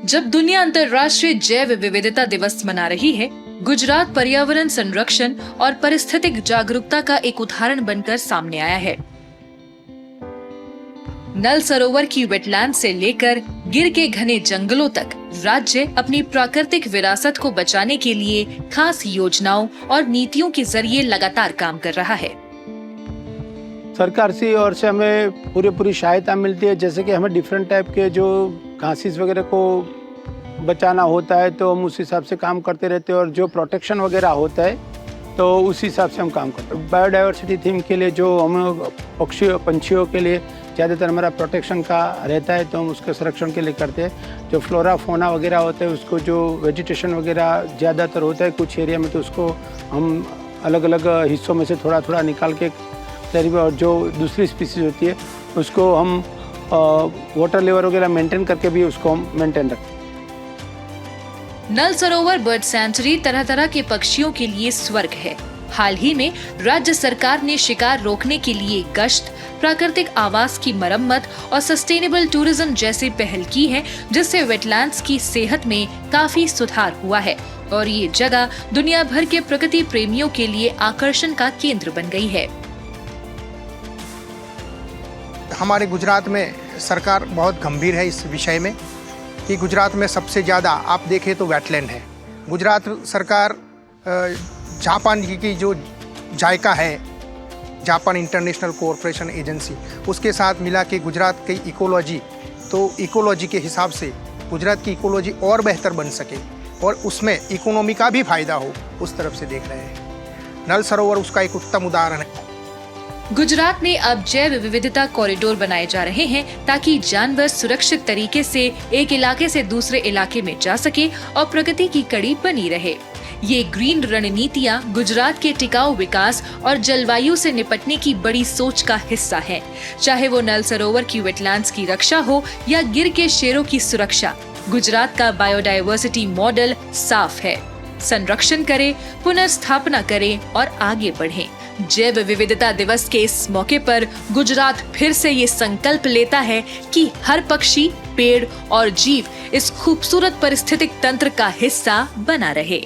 जब दुनिया अंतर्राष्ट्रीय जैव विविधता दिवस मना रही है, गुजरात पर्यावरण संरक्षण और पारिस्थितिक जागरूकता का एक उदाहरण बनकर सामने आया है। नल सरोवर की वेटलैंड से लेकर गिर के घने जंगलों तक राज्य अपनी प्राकृतिक विरासत को बचाने के लिए खास योजनाओं और नीतियों के जरिए लगातार काम कर रहा है। सरकार से और से हमें पूरी सहायता मिलती है, जैसे कि हमें डिफरेंट टाइप के जो घासीस वगैरह को बचाना होता है तो हम उस हिसाब से काम करते रहते हैं, और जो प्रोटेक्शन वगैरह होता है तो उस हिसाब से हम काम करते हैं। बायोडाइवर्सिटी थीम के लिए जो हम पंछियों के लिए ज़्यादातर हमारा प्रोटेक्शन का रहता है तो हम उसके संरक्षण के लिए करते हैं। जो फ्लोरा फोना वगैरह होता है उसको जो वेजिटेशन वगैरह ज़्यादातर होता है कुछ एरिया में, तो उसको हम अलग अलग हिस्सों में से थोड़ा थोड़ा निकाल के, और जो दूसरी स्पीसीज होती है उसको हम वाटर लेवल वगैरह मेंटेन करके भी उसको हम मेंटेन रखते हैं। नल सरोवर बर्ड सेंचुरी तरह तरह के पक्षियों के लिए स्वर्ग है। हाल ही में राज्य सरकार ने शिकार रोकने के लिए गश्त, प्राकृतिक आवास की मरम्मत और सस्टेनेबल टूरिज्म जैसी पहल की है, जिससे वेटलैंड्स की सेहत में काफी सुधार हुआ है और ये जगह दुनिया भर के प्रकृति प्रेमियों के लिए आकर्षण का केंद्र बन गई है। हमारे गुजरात में सरकार बहुत गंभीर है इस विषय में कि गुजरात में सबसे ज़्यादा आप देखें तो वेटलैंड है। गुजरात सरकार जापान की जो जायका है, जापान इंटरनेशनल कोऑपरेशन एजेंसी, उसके साथ मिला के गुजरात की इकोलॉजी के हिसाब से गुजरात की इकोलॉजी और बेहतर बन सके और उसमें इकोनॉमी का भी फायदा हो, उस तरफ से देख रहे हैं। नल सरोवर उसका एक उत्तम उदाहरण है। गुजरात में अब जैव विविधता कॉरिडोर बनाए जा रहे हैं ताकि जानवर सुरक्षित तरीके से एक इलाके से दूसरे इलाके में जा सके और प्रकृति की कड़ी बनी रहे। ये ग्रीन रणनीतियाँ गुजरात के टिकाऊ विकास और जलवायु से निपटने की बड़ी सोच का हिस्सा है। चाहे वो नल सरोवर की वेटलैंड्स की रक्षा हो या गिर के शेरों की सुरक्षा, गुजरात का बायोडायवर्सिटी मॉडल साफ है। संरक्षण करें, पुनर्स्थापना करें और आगे बढ़ें। जैव विविधता दिवस के इस मौके पर गुजरात फिर से ये संकल्प लेता है कि हर पक्षी, पेड़ और जीव इस खूबसूरत पारिस्थितिक तंत्र का हिस्सा बना रहे।